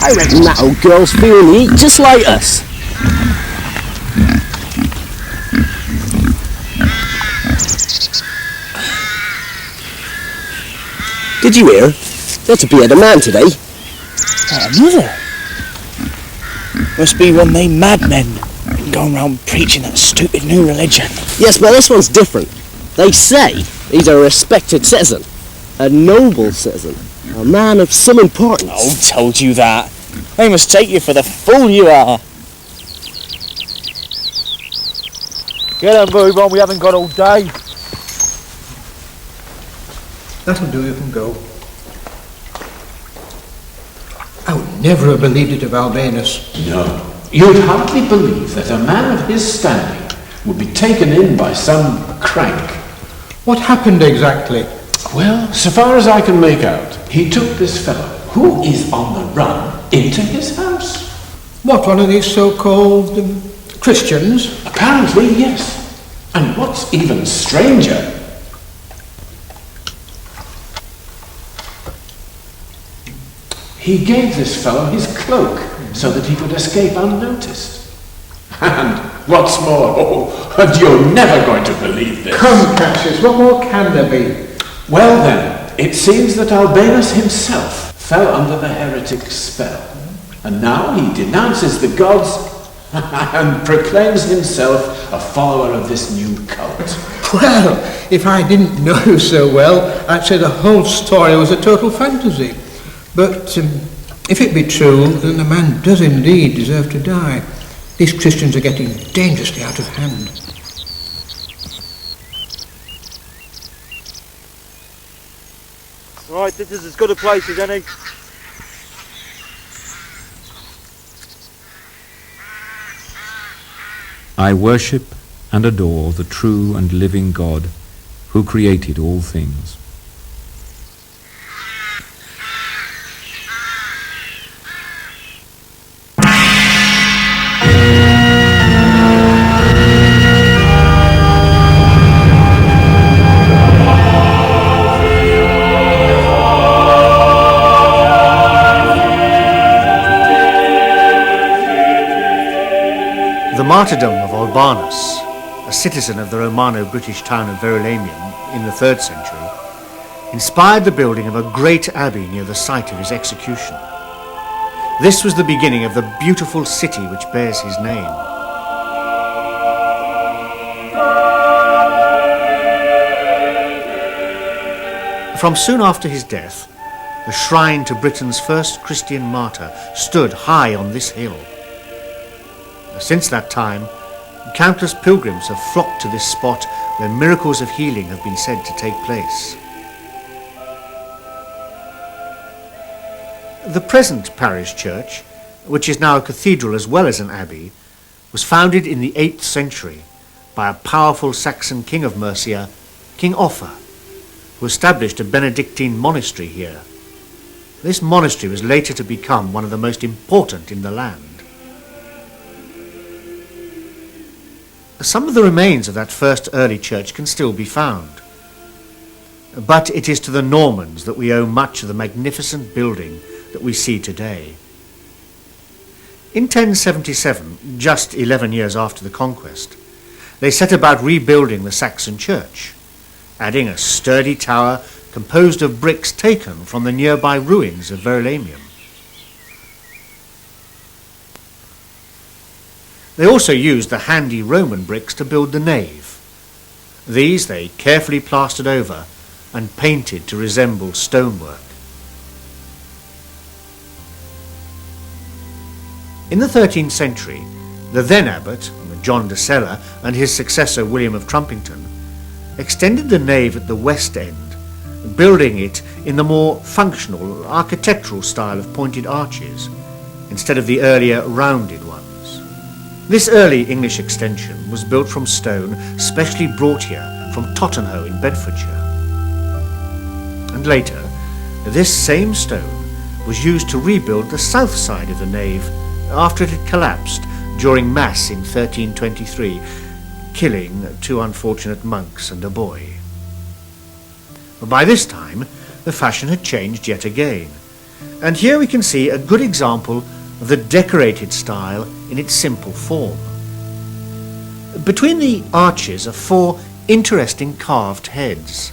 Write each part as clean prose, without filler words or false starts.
I reckon that old girl's feeling the heat just like us. Did you hear? There's to be a man today. Another? Must be one of they madmen going round preaching that stupid new religion. Yes, but this one's different. They say he's a respected citizen, a noble citizen, a man of some importance. Oh, told you that. They must take you for the fool you are. Get on, move on, we haven't got all day. That'll do, you can go. I would never have believed it of Albinus. No, you'd hardly believe that a man of his standing would be taken in by some crank. What happened exactly? Well, so far as I can make out, he took this fellow, who is on the run, into his house. What, one of these so-called Christians? Apparently, yes. And what's even stranger, he gave this fellow his cloak so that he could escape unnoticed. And what's more, and you're never going to believe this. Come, Cassius, what more can there be? Well then, it seems that Albinus himself fell under the heretic spell. And now he denounces the gods and proclaims himself a follower of this new cult. Well, if I didn't know you so well, I'd say the whole story was a total fantasy. But if it be true, then the man does indeed deserve to die. These Christians are getting dangerously out of hand. Right, this is as good a place as any. I worship and adore the true and living God who created all things. The martyrdom of Albanus, a citizen of the Romano-British town of Verulamium in the 3rd century, inspired the building of a great abbey near the site of his execution. This was the beginning of the beautiful city which bears his name. From soon after his death, the shrine to Britain's first Christian martyr stood high on this hill. Since that time, countless pilgrims have flocked to this spot where miracles of healing have been said to take place. The present parish church, which is now a cathedral as well as an abbey, was founded in the 8th century by a powerful Saxon king of Mercia, King Offa, who established a Benedictine monastery here. This monastery was later to become one of the most important in the land. Some of the remains of that first early church can still be found, but it is to the Normans that we owe much of the magnificent building that we see today. In 1077, just 11 years after the conquest, they set about rebuilding the Saxon church, adding a sturdy tower composed of bricks taken from the nearby ruins of Verulamium. They also used the handy Roman bricks to build the nave. These they carefully plastered over and painted to resemble stonework. In the 13th century, the then abbot, John de Sella, and his successor William of Trumpington, extended the nave at the west end, building it in the more functional architectural style of pointed arches, instead of the earlier rounded ones. This early English extension was built from stone specially brought here from Tottenham in Bedfordshire. And later, this same stone was used to rebuild the south side of the nave after it had collapsed during Mass in 1323, killing 2 unfortunate monks and a boy. But by this time, the fashion had changed yet again, and here we can see a good example of the decorated style in its simple form. Between the arches are 4 interesting carved heads.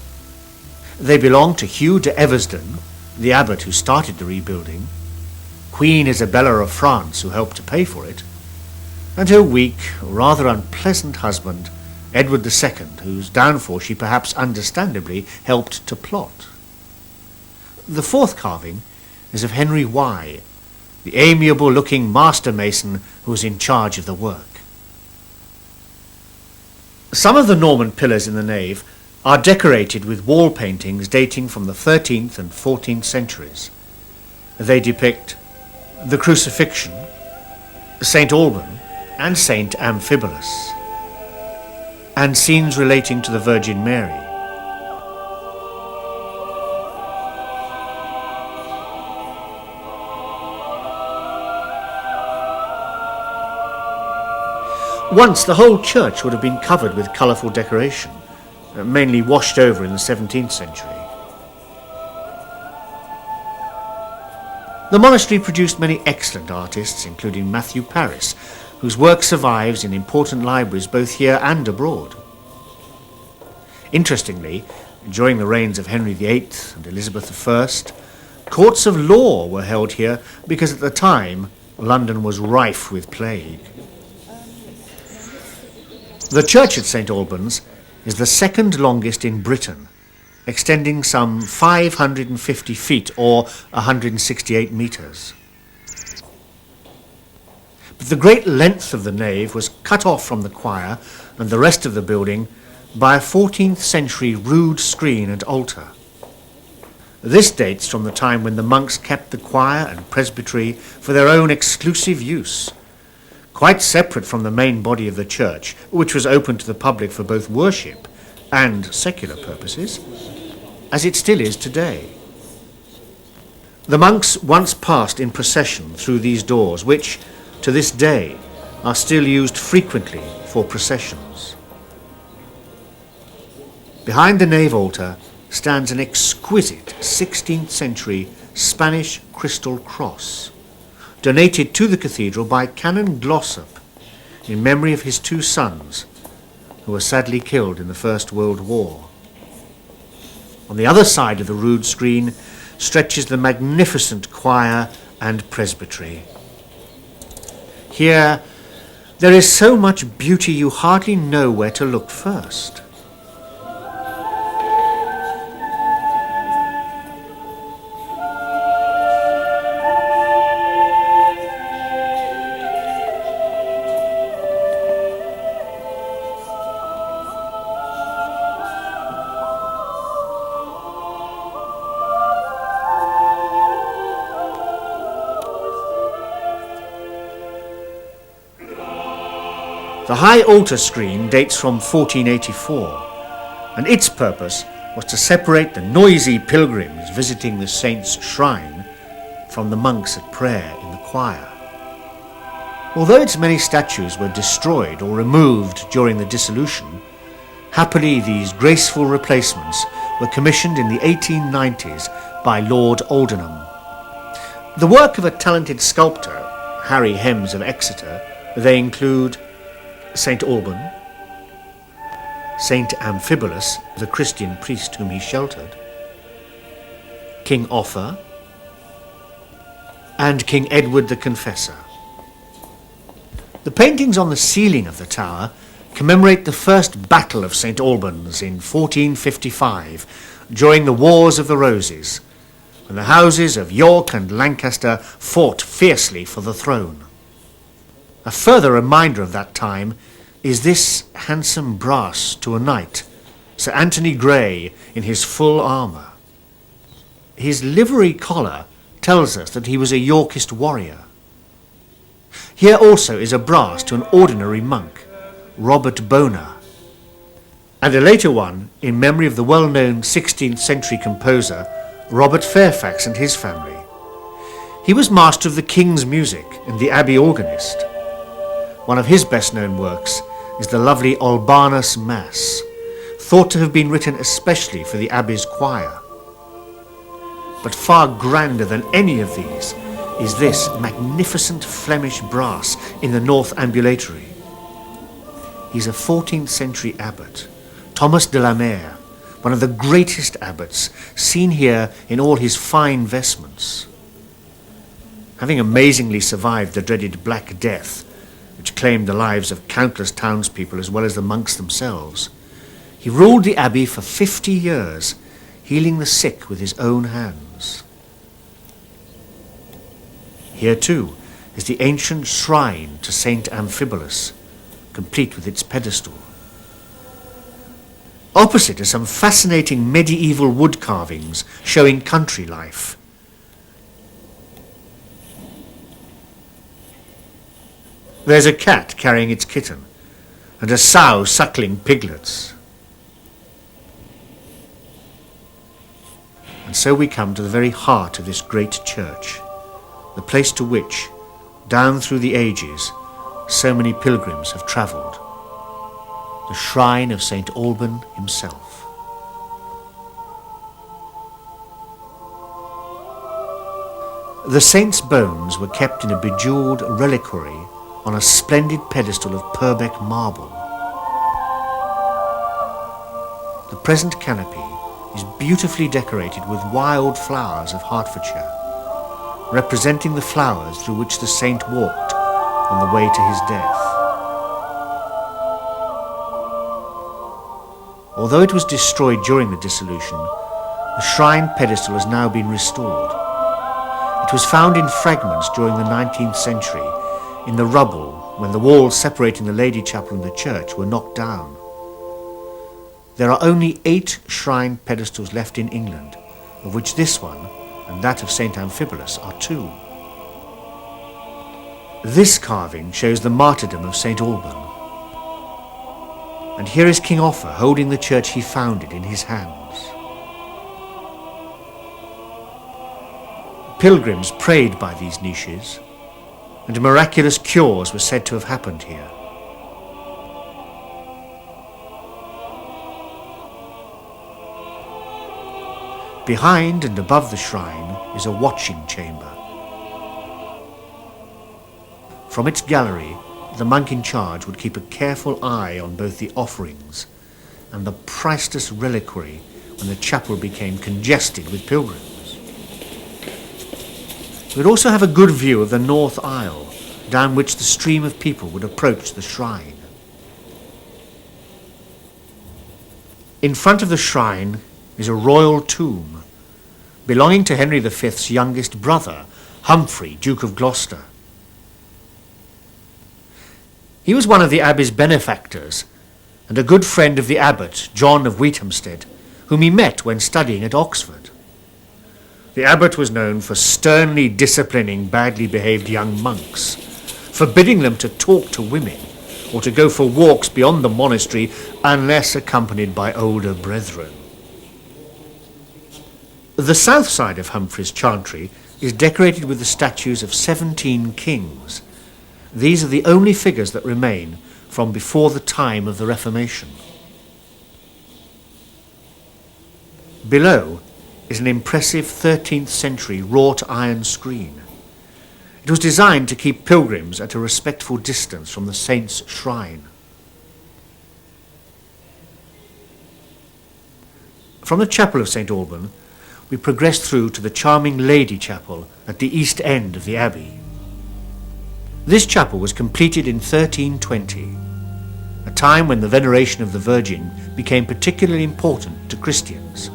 They belong to Hugh de Eversden, the abbot who started the rebuilding, Queen Isabella of France, who helped to pay for it, and her weak, rather unpleasant husband, Edward II, whose downfall she perhaps understandably helped to plot. The 4th carving is of Henry Y, the amiable-looking master mason who was in charge of the work. Some of the Norman pillars in the nave are decorated with wall paintings dating from the 13th and 14th centuries. They depict the Crucifixion, St Albans and St Amphibolus, and scenes relating to the Virgin Mary. Once the whole church would have been covered with colourful decoration, mainly washed over in the 17th century. The monastery produced many excellent artists, including Matthew Paris, whose work survives in important libraries both here and abroad. Interestingly, during the reigns of Henry VIII and Elizabeth I, courts of law were held here because at the time London was rife with plague. The church at St Albans is the 2nd longest in Britain, extending some 550 feet or 168 metres. But the great length of the nave was cut off from the choir and the rest of the building by a 14th century rood screen and altar. This dates from the time when the monks kept the choir and presbytery for their own exclusive use, quite separate from the main body of the church, which was open to the public for both worship and secular purposes, as it still is today. The monks once passed in procession through these doors, which, to this day, are still used frequently for processions. Behind the nave altar stands an exquisite 16th century Spanish crystal cross, donated to the cathedral by Canon Glossop in memory of his 2 sons, who were sadly killed in the First World War. On the other side of the rood screen stretches the magnificent choir and presbytery. Here there is so much beauty you hardly know where to look first. The high altar screen dates from 1484, and its purpose was to separate the noisy pilgrims visiting the saint's shrine from the monks at prayer in the choir. Although its many statues were destroyed or removed during the dissolution, happily these graceful replacements were commissioned in the 1890s by Lord Aldenham. The work of a talented sculptor, Harry Hems of Exeter, they include St Albans, St Amphibolus, the Christian priest whom he sheltered, King Offa, and King Edward the Confessor. The paintings on the ceiling of the tower commemorate the first Battle of St Albans in 1455, during the Wars of the Roses, when the houses of York and Lancaster fought fiercely for the throne. A further reminder of that time is this handsome brass to a knight, Sir Anthony Grey, in his full armour. His livery collar tells us that he was a Yorkist warrior. Here also is a brass to an ordinary monk, Robert Boner, and a later one in memory of the well-known 16th century composer Robert Fairfax and his family. He was master of the king's music and the abbey organist. One of his best-known works is the lovely Albanus Mass, thought to have been written especially for the abbey's choir. but far grander than any of these is this magnificent Flemish brass in the north ambulatory. He's a 14th century abbot, Thomas de la Mare, one of the greatest abbots, seen here in all his fine vestments. Having amazingly survived the dreaded Black Death, which claimed the lives of countless townspeople as well as the monks themselves, he ruled the abbey for 50 years, healing the sick with his own hands. Here too is the ancient shrine to St Amphibolus, complete with its pedestal. Opposite are some fascinating medieval wood carvings showing country life. There's a cat carrying its kitten, and a sow suckling piglets. And so we come to the very heart of this great church, the place to which, down through the ages, so many pilgrims have travelled. The shrine of St Alban himself. The saint's bones were kept in a bejewelled reliquary on a splendid pedestal of Purbeck marble. The present canopy is beautifully decorated with wild flowers of Hertfordshire, representing the flowers through which the saint walked on the way to his death. Although it was destroyed during the dissolution, the shrine pedestal has now been restored. It was found in fragments during the 19th century in the rubble when the walls separating the Lady Chapel and the church were knocked down. There are only 8 shrine pedestals left in England, of which this one and that of St Amphibolus are 2. This carving shows the martyrdom of St Alban. And here is King Offa holding the church he founded in his hands. Pilgrims prayed by these niches, and miraculous cures were said to have happened here. Behind and above the shrine is a watching chamber. From its gallery, the monk in charge would keep a careful eye on both the offerings and the priceless reliquary when the chapel became congested with pilgrims. He would also have a good view of the north aisle, down which the stream of people would approach the shrine. In front of the shrine is a royal tomb belonging to Henry V's youngest brother, Humphrey, Duke of Gloucester. He was one of the abbey's benefactors and a good friend of the abbot, John of Wheathampstead, whom he met when studying at Oxford. The abbot was known for sternly disciplining badly behaved young monks, forbidding them to talk to women or to go for walks beyond the monastery unless accompanied by older brethren. The south side of Humphrey's chantry is decorated with the statues of 17 kings. These are the only figures that remain from before the time of the Reformation. Below is an impressive 13th century wrought iron screen. It was designed to keep pilgrims at a respectful distance from the saint's shrine. From the chapel of St Alban, we progress through to the charming Lady Chapel at the east end of the abbey. This chapel was completed in 1320, a time when the veneration of the Virgin became particularly important to Christians,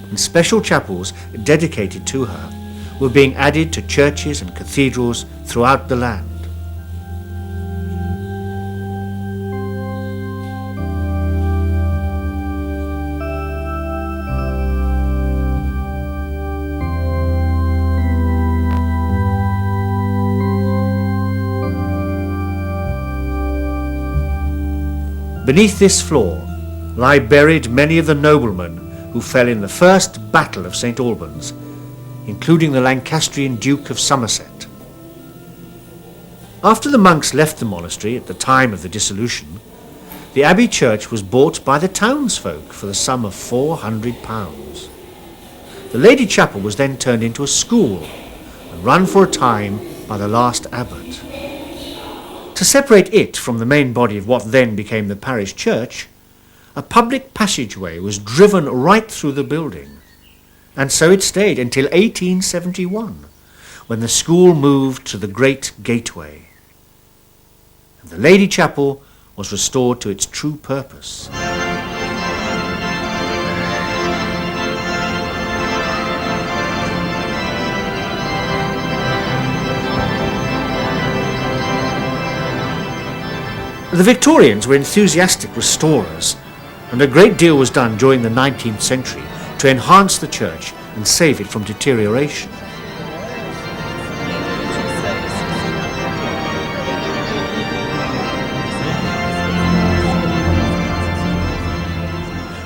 and special chapels dedicated to her were being added to churches and cathedrals throughout the land. Beneath this floor lie buried many of the noblemen who fell in the first battle of St Albans, including the Lancastrian Duke of Somerset. After the monks left the monastery at the time of the dissolution, the abbey church was bought by the townsfolk for the sum of £400. The Lady Chapel was then turned into a school and run for a time by the last abbot. To separate it from the main body of what then became the parish church, a public passageway was driven right through the building, and so it stayed until 1871, when the school moved to the Great Gateway. And the Lady Chapel was restored to its true purpose. The Victorians were enthusiastic restorers, and a great deal was done during the 19th century to enhance the church and save it from deterioration.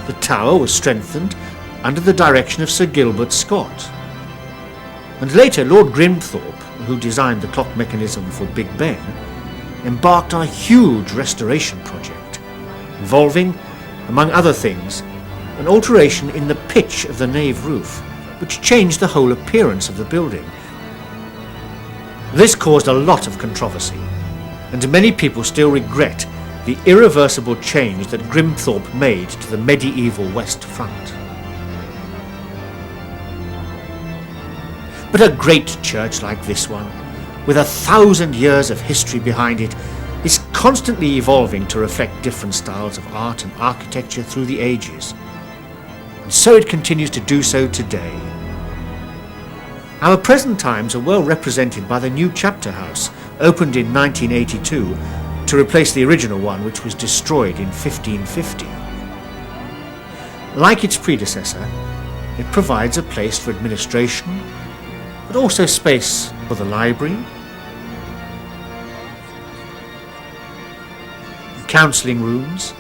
The tower was strengthened under the direction of Sir Gilbert Scott, and later Lord Grimthorpe, who designed the clock mechanism for Big Ben, embarked on a huge restoration project involving, among other things, an alteration in the pitch of the nave roof, which changed the whole appearance of the building. This caused a lot of controversy, and many people still regret the irreversible change that Grimthorpe made to the medieval west front. But a great church like this one, with 1,000 years of history behind it, is constantly evolving to reflect different styles of art and architecture through the ages. And so it continues to do so today. Our present times are well represented by the new chapter house, opened in 1982 to replace the original one, which was destroyed in 1550. Like its predecessor, it provides a place for administration, but also space for the library, counselling rooms,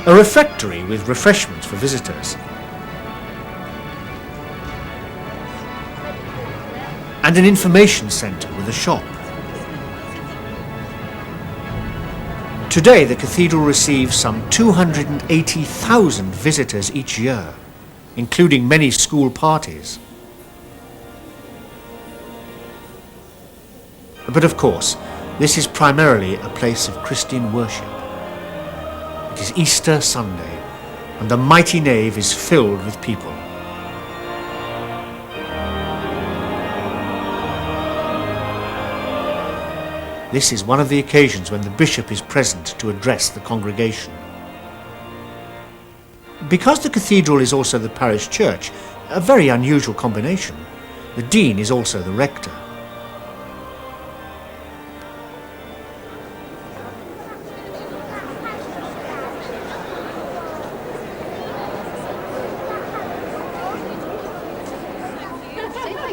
a refectory with refreshments for visitors, and an information centre with a shop. Today the cathedral receives some 280,000 visitors each year, including many school parties. But of course, this is primarily a place of Christian worship. It is Easter Sunday, and the mighty nave is filled with people. This is one of the occasions when the bishop is present to address the congregation. Because the cathedral is also the parish church, a very unusual combination, the dean is also the rector.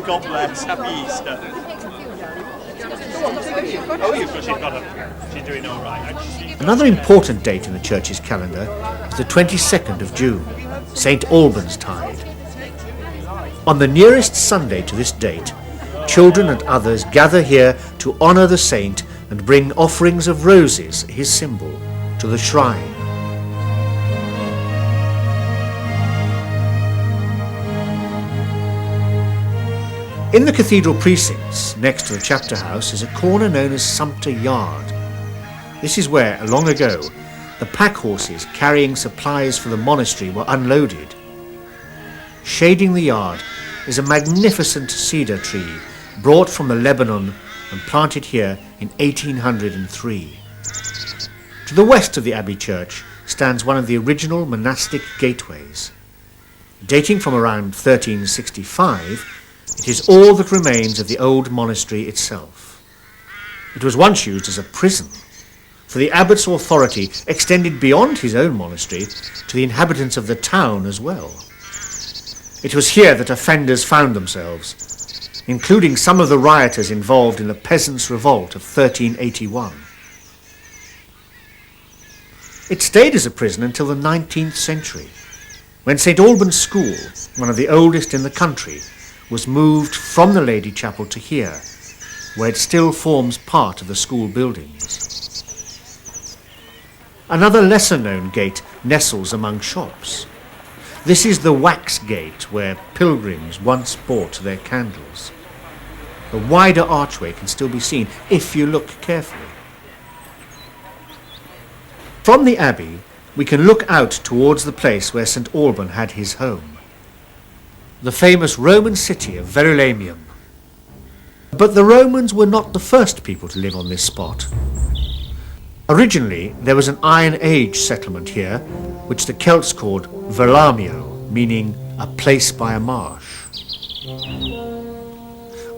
God bless. Happy Easter. Oh, she's doing all right. Another important date in the church's calendar is the 22nd of June, St Albans tide. On the nearest Sunday to this date, children and others gather here to honour the saint and bring offerings of roses, his symbol, to the shrine. In the cathedral precincts, next to the chapter house, is a corner known as Sumpter Yard. This is where, long ago, the pack horses carrying supplies for the monastery were unloaded. Shading the yard is a magnificent cedar tree brought from the Lebanon and planted here in 1803. To the west of the Abbey Church stands one of the original monastic gateways. Dating from around 1365, it is all that remains of the old monastery itself. It was once used as a prison, for the abbot's authority extended beyond his own monastery to the inhabitants of the town as well. It was here that offenders found themselves, including some of the rioters involved in the Peasants' Revolt of 1381. It stayed as a prison until the 19th century, when St Albans School, one of the oldest in the country, was moved from the Lady Chapel to here, where it still forms part of the school buildings. Another lesser-known gate nestles among shops. This is the wax gate where pilgrims once bought their candles. The wider archway can still be seen if you look carefully. From the abbey, we can look out towards the place where St Albans had his home, the famous Roman city of Verulamium. But the Romans were not the first people to live on this spot. Originally, there was an Iron Age settlement here, which the Celts called Verlamio, meaning a place by a marsh.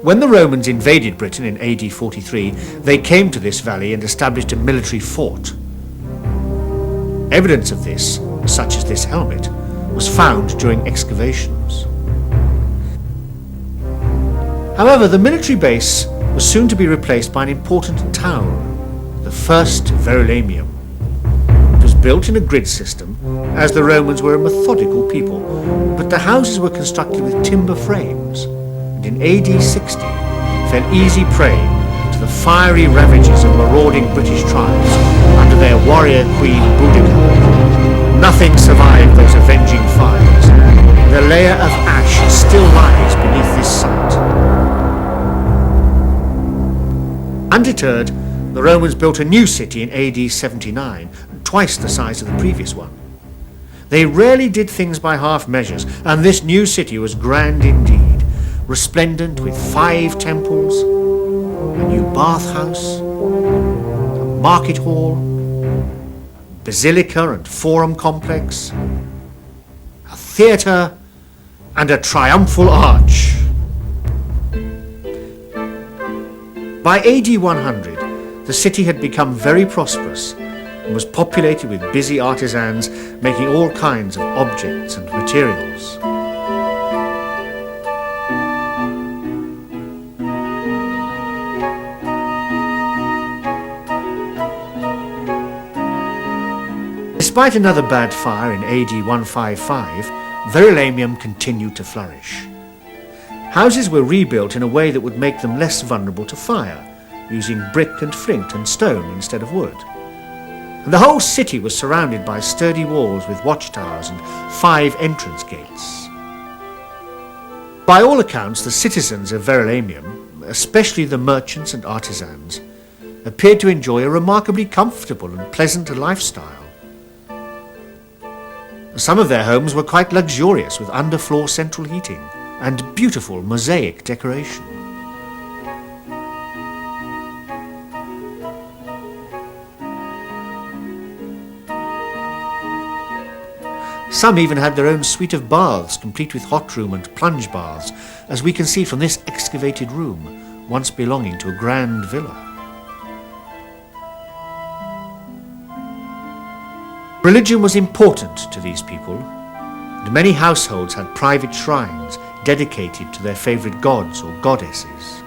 When the Romans invaded Britain in AD 43, they came to this valley and established a military fort. Evidence of this, such as this helmet, was found during excavations. However, the military base was soon to be replaced by an important town, the first Verulamium. It was built in a grid system, as the Romans were a methodical people, but the houses were constructed with timber frames, and in AD 60 fell easy prey to the fiery ravages of marauding British tribes under their warrior queen Boudicca. Nothing survived those avenging fires, and a layer of ash still lies beneath this site. Undeterred, the Romans built a new city in AD 79, twice the size of the previous one. They rarely did things by half measures, and this new city was grand indeed, resplendent with 5 temples, a new bathhouse, a market hall, basilica and forum complex, a theatre, and a triumphal arch. By AD 100, the city had become very prosperous and was populated with busy artisans making all kinds of objects and materials. Despite another bad fire in AD 155, Verulamium continued to flourish. Houses were rebuilt in a way that would make them less vulnerable to fire, using brick and flint and stone instead of wood. And the whole city was surrounded by sturdy walls with watchtowers and 5 entrance gates. By all accounts, the citizens of Verulamium, especially the merchants and artisans, appeared to enjoy a remarkably comfortable and pleasant lifestyle. Some of their homes were quite luxurious, with underfloor central heating and beautiful mosaic decoration. Some even had their own suite of baths, complete with hot room and plunge baths, as we can see from this excavated room, once belonging to a grand villa. Religion was important to these people, and many households had private shrines dedicated to their favourite gods or goddesses.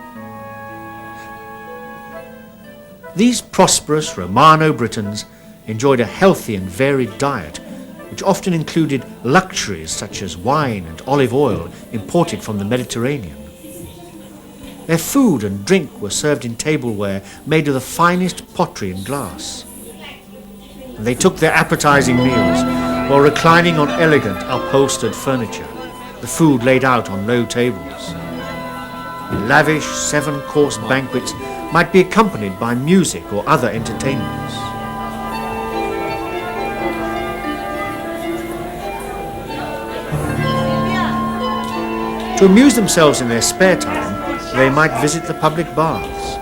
These prosperous Romano-Britons enjoyed a healthy and varied diet, which often included luxuries such as wine and olive oil imported from the Mediterranean. Their food and drink were served in tableware made of the finest pottery and glass. And they took their appetizing meals while reclining on elegant upholstered furniture, the food laid out on low tables. The lavish 7-course banquets might be accompanied by music or other entertainments. To amuse themselves in their spare time, they might visit the public baths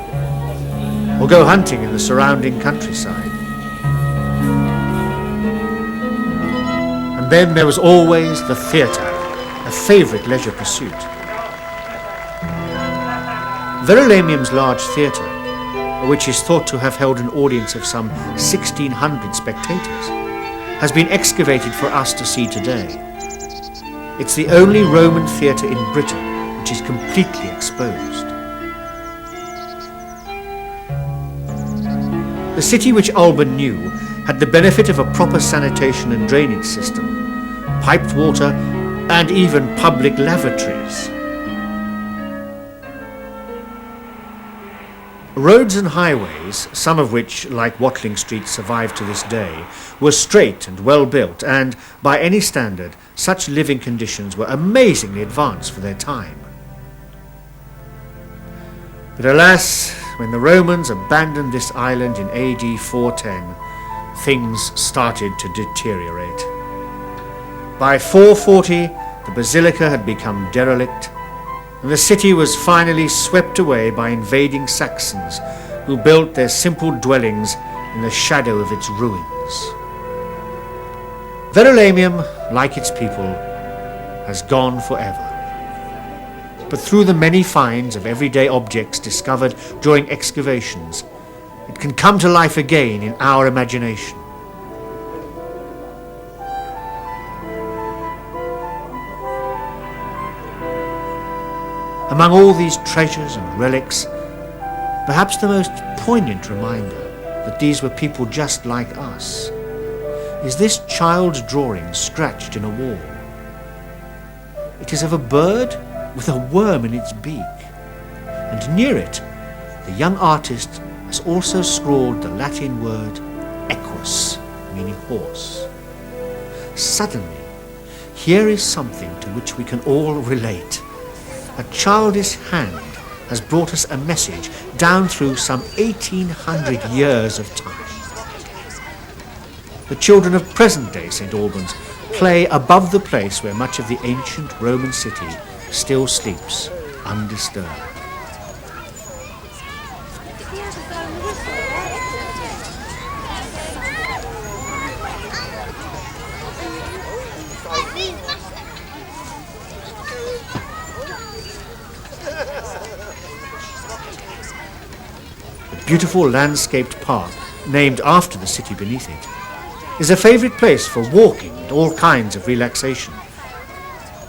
or go hunting in the surrounding countryside. And then there was always the theatre, a favourite leisure pursuit. Verulamium's large theatre, which is thought to have held an audience of some 1,600 spectators, has been excavated for us to see today. It's the only Roman theatre in Britain which is completely exposed. The city which Alban knew had the benefit of a proper sanitation and drainage system, piped water, and even public lavatories. Roads and highways, some of which, like Watling Street, survive to this day, were straight and well built, and, by any standard, such living conditions were amazingly advanced for their time. But alas, when the Romans abandoned this island in AD 410, things started to deteriorate. By 440, the basilica had become derelict, and the city was finally swept away by invading Saxons, who built their simple dwellings in the shadow of its ruins. Verulamium, like its people, has gone forever. But through the many finds of everyday objects discovered during excavations, it can come to life again in our imagination. Among all these treasures and relics, perhaps the most poignant reminder that these were people just like us is this child's drawing scratched in a wall. It is of a bird with a worm in its beak, and near it the young artist has also scrawled the Latin word equus, meaning horse. Suddenly, here is something to which we can all relate. A childish hand has brought us a message down through some 1800 years of time. The children of present-day St Albans play above the place where much of the ancient Roman city still sleeps undisturbed. Beautiful landscaped park, named after the city beneath it, is a favourite place for walking and all kinds of relaxation.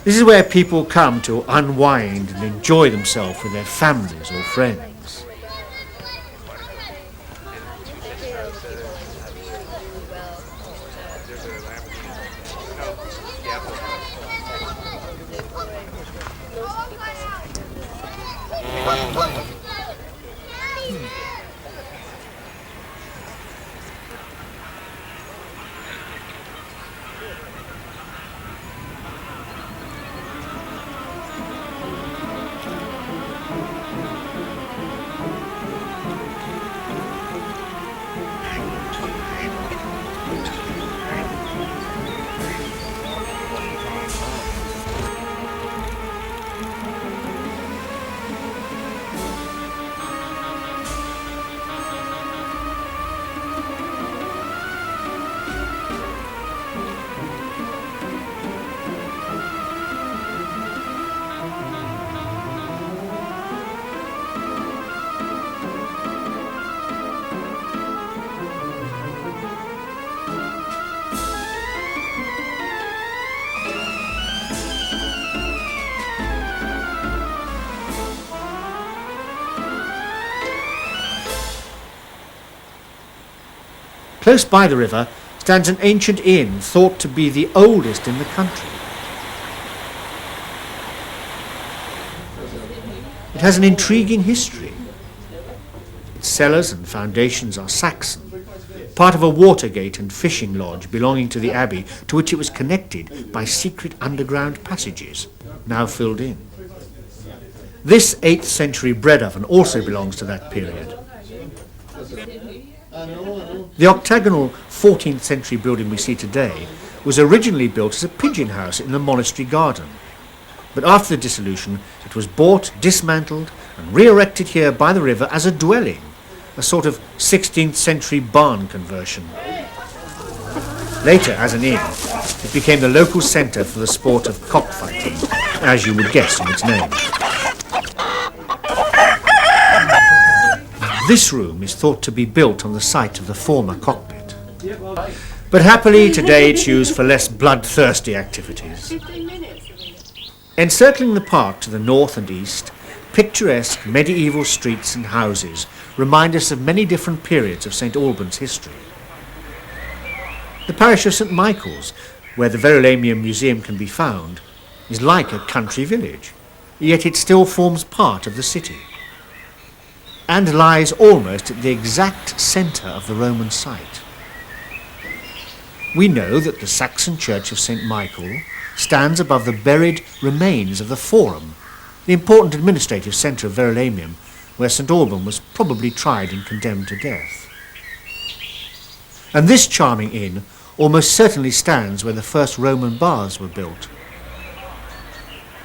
This is where people come to unwind and enjoy themselves with their families or friends. Close by the river stands an ancient inn thought to be the oldest in the country. It has an intriguing history. Its cellars and foundations are Saxon, part of a watergate and fishing lodge belonging to the abbey, to which it was connected by secret underground passages, now filled in. This 8th century bread oven also belongs to that period. The octagonal 14th century building we see today was originally built as a pigeon house in the monastery garden, but after the dissolution it was bought, dismantled and re-erected here by the river as a dwelling, a sort of 16th century barn conversion. Later, as an inn, it became the local centre for the sport of cockfighting, as you would guess from its name. This room is thought to be built on the site of the former cockpit. But happily today it's used for less bloodthirsty activities. Encircling the park to the north and east, picturesque medieval streets and houses remind us of many different periods of St Albans history. The parish of St Michael's, where the Verulamium Museum can be found, is like a country village, yet it still forms part of the city. and lies almost at the exact centre of the Roman site. We know that the Saxon church of St Michael stands above the buried remains of the Forum, the important administrative centre of Verulamium, where St Alban was probably tried and condemned to death. And this charming inn almost certainly stands where the first Roman baths were built.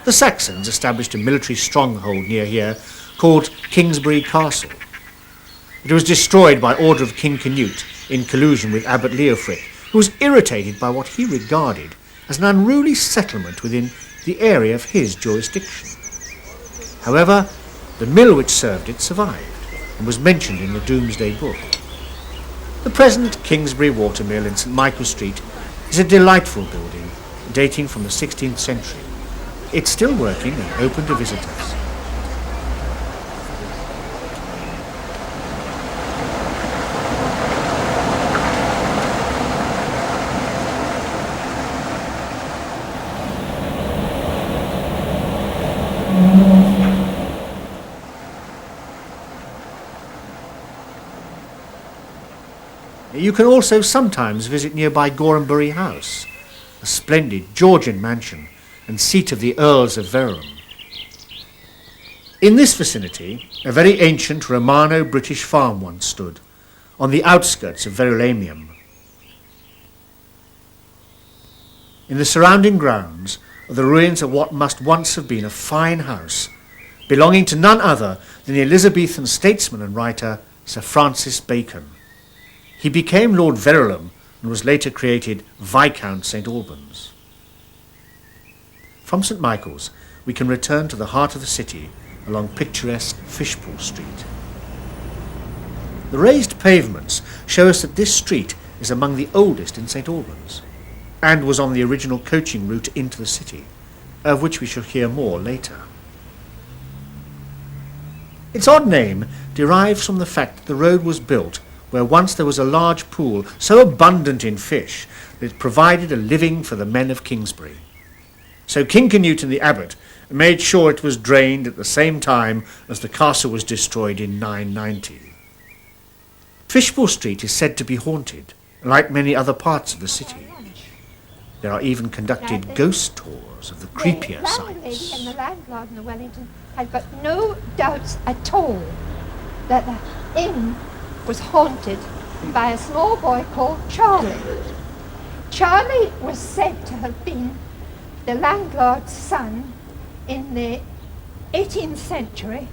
The Saxons established a military stronghold near here called Kingsbury Castle. It was destroyed by order of King Canute in collusion with Abbot Leofric, who was irritated by what he regarded as an unruly settlement within the area of his jurisdiction. However, the mill which served it survived and was mentioned in the Domesday Book. The present Kingsbury Watermill in St Michael Street is a delightful building dating from the 16th century. It's still working and open to visitors. You can also sometimes visit nearby Gorhambury House, a splendid Georgian mansion and seat of the Earls of Verulam. In this vicinity, a very ancient Romano-British farm once stood, on the outskirts of Verulamium. In the surrounding grounds are the ruins of what must once have been a fine house, belonging to none other than the Elizabethan statesman and writer Sir Francis Bacon. He became Lord Verulam and was later created Viscount St Albans. From St Michael's, we can return to the heart of the city along picturesque Fishpool Street. The raised pavements show us that this street is among the oldest in St Albans and was on the original coaching route into the city, of which we shall hear more later. Its odd name derives from the fact that the road was built where once there was a large pool so abundant in fish that it provided a living for the men of Kingsbury. So King Canute and the abbot made sure it was drained at the same time as the castle was destroyed in 990. Fishpool Street is said to be haunted, like many other parts of the city. There are even conducted ghost tours of the creepier sites. And the landlord in the Wellington had got no doubts at all that the inn was haunted by a small boy called Charlie. Charlie was said to have been the landlord's son in the 18th century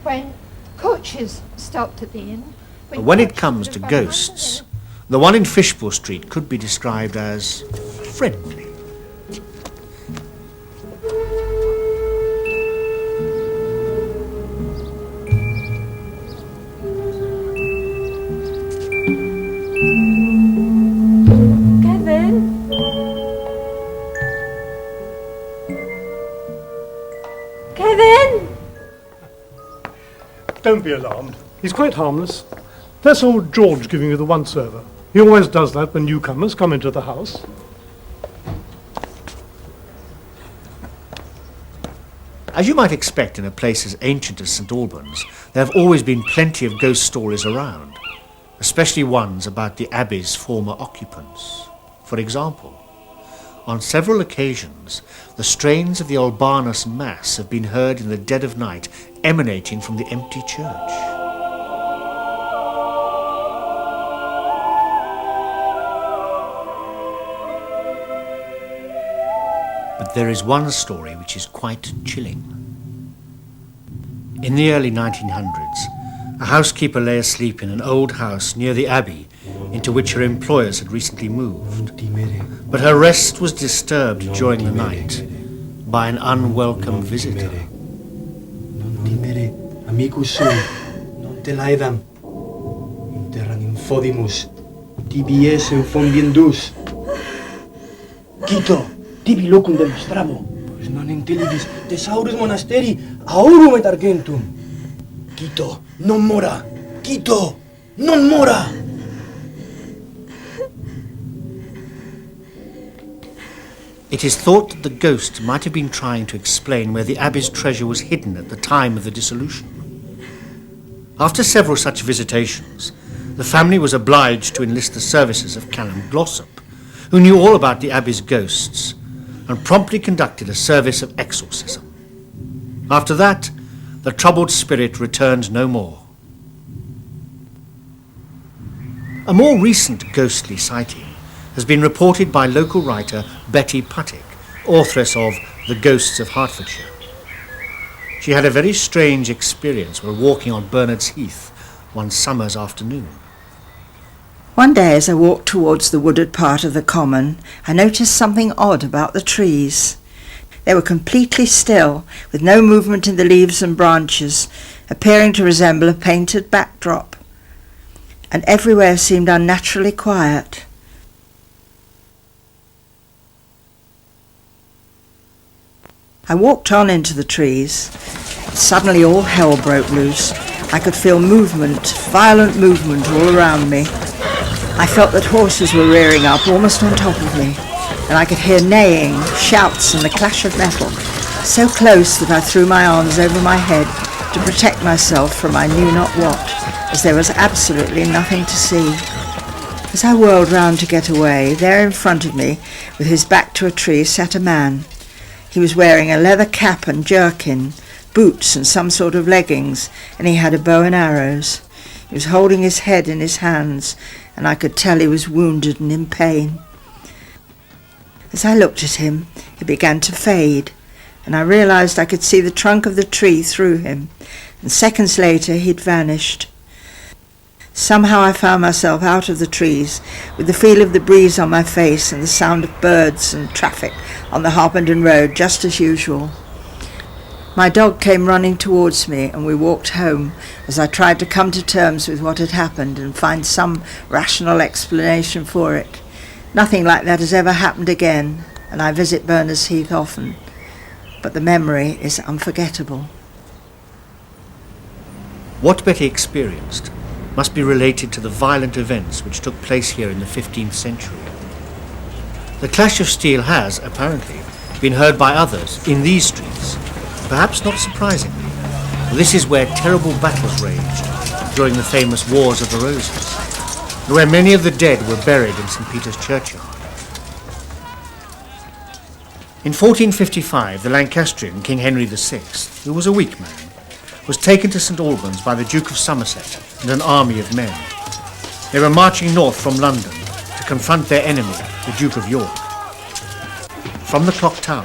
when coaches stopped at the inn. But when it comes to ghosts, the one in Fishpool Street could be described as friendly. Don't be alarmed. He's quite harmless. That's old George giving you the once-over. He always does that when newcomers come into the house. As you might expect in a place as ancient as St Albans, there have always been plenty of ghost stories around, especially ones about the abbey's former occupants. For example, on several occasions, the strains of the Albanus Mass have been heard in the dead of night, emanating from the empty church. But there is one story which is quite chilling. In the early 1900s, a housekeeper lay asleep in an old house near the abbey into which her employers had recently moved. But her rest was disturbed during the night by an unwelcome visitor. Amicus sum, non te laedam. Interran infodimus, tibi esem fondiendus. Quito, tibi locum demonstramo, pues non intelligis thesaurus monasteri aurum et argentum. Quito, non mora. Quito, non mora. It is thought that the ghost might have been trying to explain where the abbey's treasure was hidden at the time of the dissolution. After several such visitations, the family was obliged to enlist the services of Callum Glossop, who knew all about the abbey's ghosts and promptly conducted a service of exorcism. After that, the troubled spirit returned no more. A more recent ghostly sighting has been reported by local writer Betty Puttick, authoress of The Ghosts of Hertfordshire. She had a very strange experience while walking on Bernard's Heath one summer's afternoon. One day as I walked towards the wooded part of the common, I noticed something odd about the trees. They were completely still, with no movement in the leaves and branches, appearing to resemble a painted backdrop. And everywhere seemed unnaturally quiet. I walked on into the trees. Suddenly all hell broke loose. I could feel movement, violent movement all around me. I felt that horses were rearing up almost on top of me, and I could hear neighing, shouts and the clash of metal, so close that I threw my arms over my head to protect myself from I knew not what, as there was absolutely nothing to see. As I whirled round to get away, there in front of me, with his back to a tree, sat a man. He was wearing a leather cap and jerkin, boots and some sort of leggings, and he had a bow and arrows. He was holding his head in his hands, and I could tell he was wounded and in pain. As I looked at him, he began to fade, and I realized I could see the trunk of the tree through him, and seconds later he'd vanished. Somehow I found myself out of the trees, with the feel of the breeze on my face and the sound of birds and traffic on the Harpenden Road, just as usual. My dog came running towards me, and we walked home as I tried to come to terms with what had happened and find some rational explanation for it. Nothing like that has ever happened again, and I visit Berners Heath often, but the memory is unforgettable. What Betty experienced must be related to the violent events which took place here in the 15th century. The clash of steel has, apparently, been heard by others in these streets, perhaps not surprisingly. This is where terrible battles raged during the famous Wars of the Roses, and where many of the dead were buried in St Peter's churchyard. In 1455, the Lancastrian King Henry VI, who was a weak man, was taken to St Albans by the Duke of Somerset and an army of men. They were marching north from London to confront their enemy, the Duke of York. From the clock tower,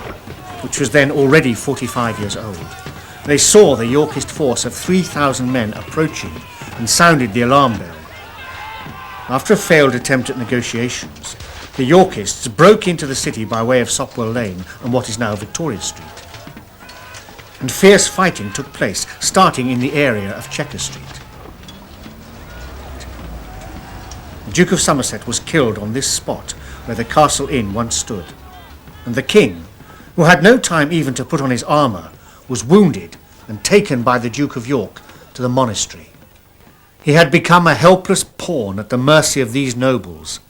which was then already 45 years old, they saw the Yorkist force of 3,000 men approaching and sounded the alarm bell. After a failed attempt at negotiations, the Yorkists broke into the city by way of Sopwell Lane and what is now Victoria Street. And fierce fighting took place, starting in the area of Checker Street. The Duke of Somerset was killed on this spot where the Castle Inn once stood, and the King, who had no time even to put on his armour, was wounded and taken by the Duke of York to the monastery. He had become a helpless pawn at the mercy of these nobles.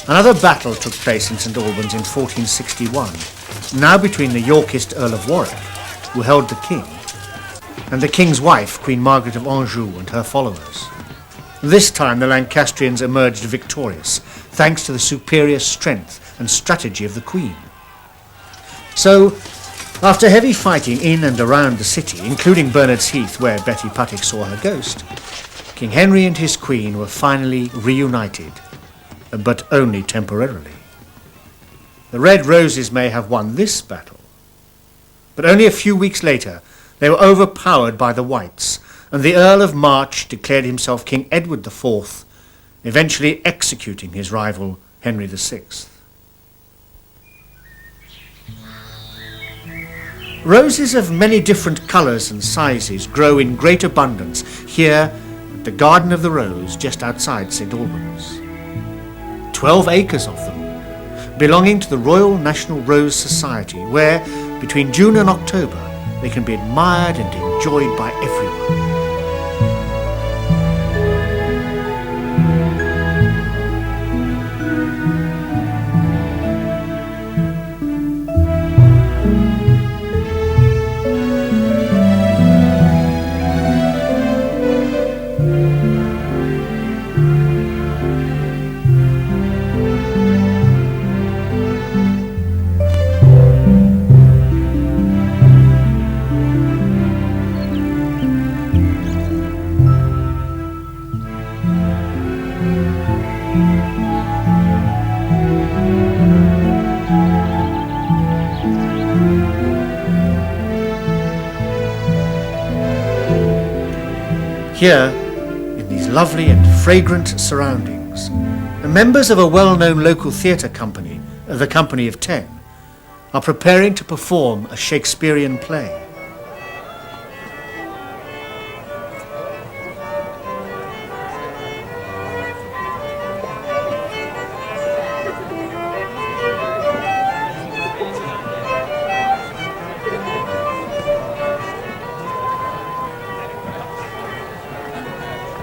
Another battle took place in St Albans in 1461, now between the Yorkist Earl of Warwick, who held the king, and the king's wife, Queen Margaret of Anjou, and her followers. This time the Lancastrians emerged victorious, thanks to the superior strength and strategy of the Queen. So, after heavy fighting in and around the city, including Bernard's Heath, where Betty Puttick saw her ghost, King Henry and his Queen were finally reunited, but only temporarily. The Red Roses may have won this battle, but only a few weeks later they were overpowered by the Whites, and the Earl of March declared himself King Edward IV, eventually executing his rival Henry VI. Roses of many different colours and sizes grow in great abundance here at the Garden of the Rose just outside St Albans. 12 acres of them, belonging to the Royal National Rose Society, where between June and October they can be admired and enjoyed by everyone. Here, in these lovely and fragrant surroundings, the members of a well-known local theatre company, the Company of 10, are preparing to perform a Shakespearean play.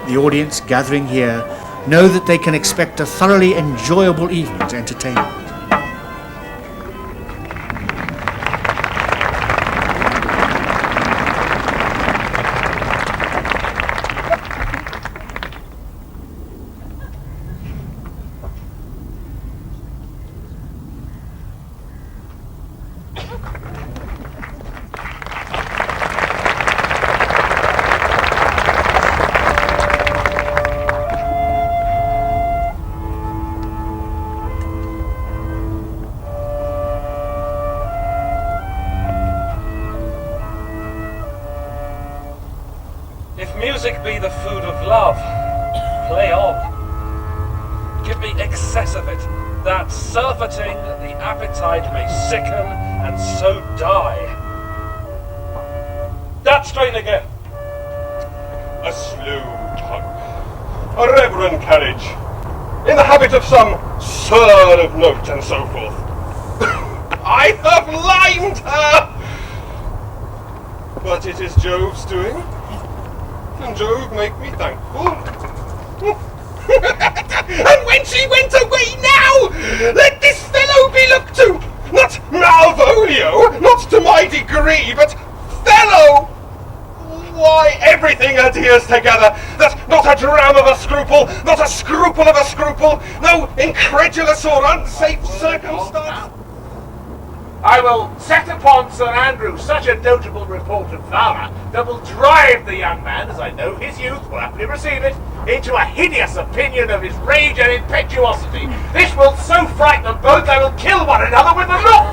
The audience gathering here know that they can expect a thoroughly enjoyable evening's entertainment. If music be the food of love, play on. Give me excess of it, that surfeiting the appetite may sicken and so die. That strain again. A slow tug, a reverent carriage, in the habit of some slur of note and so forth. I have limed her! But it is Jove's doing, and Jove make me thankful. And when she went away now, let this fellow be looked to, not Malvolio, not to my degree, but fellow! Why, everything adheres together, that not a dram of a scruple, not a scruple of a scruple, no incredulous or unsafe circumstance. I will set upon Sir Andrew such a notable report of valour that will drive the young man, as I know his youth will happily receive it, into a hideous opinion of his rage and impetuosity. This will so frighten them both they will kill one another with a look,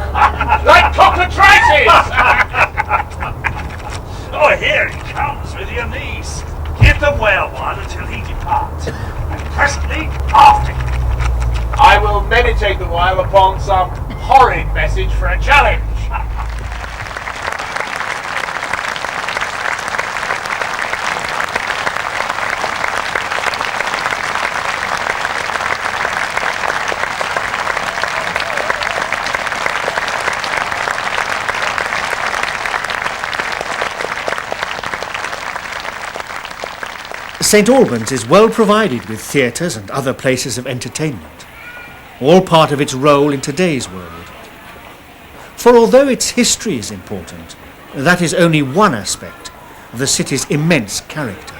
like cockatrices. Oh, here he comes with your niece. Give them well one until he depart, and presently after him. I will meditate the while upon some horrid message for a challenge. St Albans is well provided with theatres and other places of entertainment, all part of its role in today's world. For although its history is important, that is only one aspect of the city's immense character.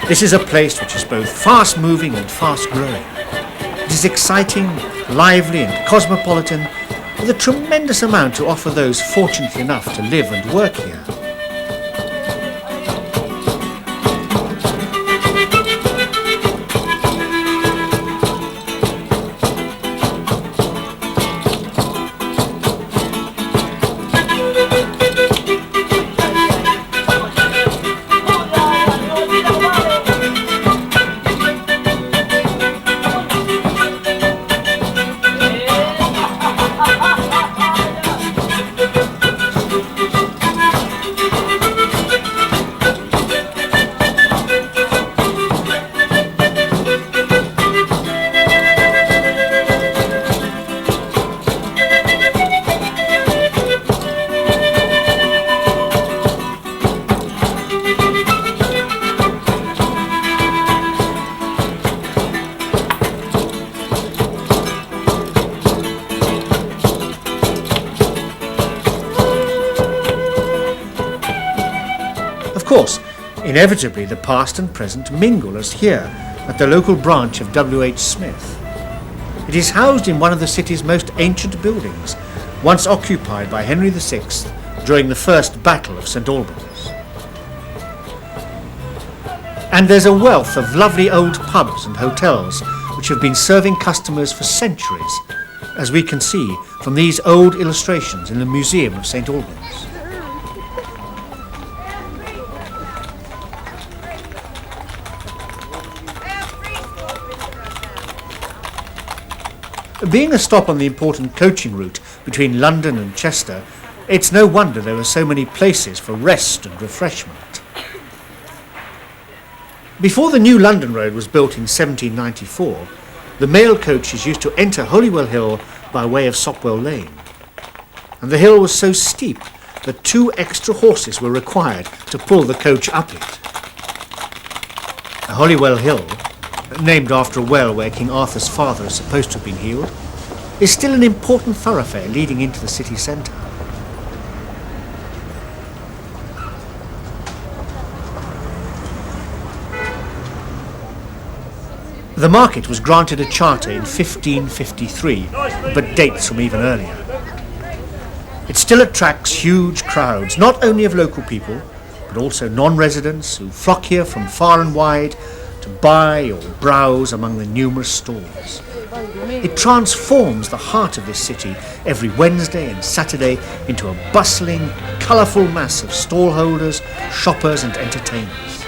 This is a place which is both fast-moving and fast-growing. It is exciting, lively and cosmopolitan, with a tremendous amount to offer those fortunate enough to live and work here. Of course, Inevitably, the past and present mingle, as here at the local branch of W.H. Smith. It is housed in one of the city's most ancient buildings, once occupied by Henry VI during the First Battle of St Albans. And there's a wealth of lovely old pubs and hotels which have been serving customers for centuries, as we can see from these old illustrations in the Museum of St Albans. Being a stop on the important coaching route between London and Chester, it's no wonder there are so many places for rest and refreshment. Before the new London Road was built in 1794, the mail coaches used to enter Holywell Hill by way of Sopwell Lane. And the hill was so steep that 2 extra horses were required to pull the coach up it. Holywell Hill, named after a well where King Arthur's father is supposed to have been healed, is still an important thoroughfare leading into the city centre. The market was granted a charter in 1553, but dates from even earlier. It still attracts huge crowds, not only of local people, but also non-residents who flock here from far and wide to buy or browse among the numerous stalls. It transforms the heart of this city every Wednesday and Saturday into a bustling, colourful mass of stallholders, shoppers and entertainers.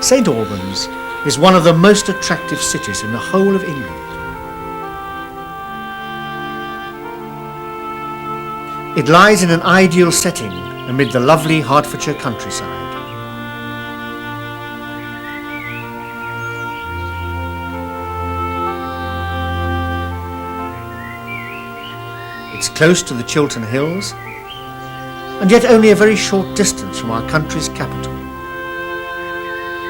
St Albans is one of the most attractive cities in the whole of England. It lies in an ideal setting amid the lovely Hertfordshire countryside. It's close to the Chiltern Hills, and yet only a very short distance from our country's capital.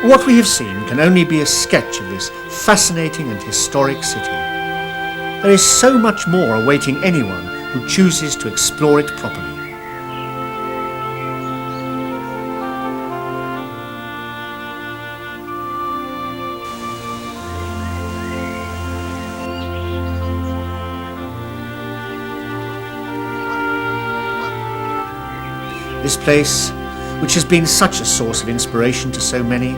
What we have seen can only be a sketch of this fascinating and historic city. There is so much more awaiting anyone who chooses to explore it properly. This place, which has been such a source of inspiration to so many,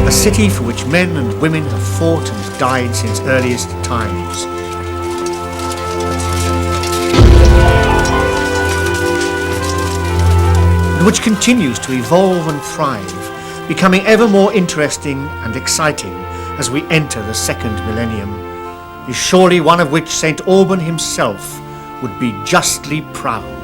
a city for which men and women have fought and died since earliest times. And which continues to evolve and thrive, becoming ever more interesting and exciting as we enter the second millennium, is surely one of which St Alban himself would be justly proud.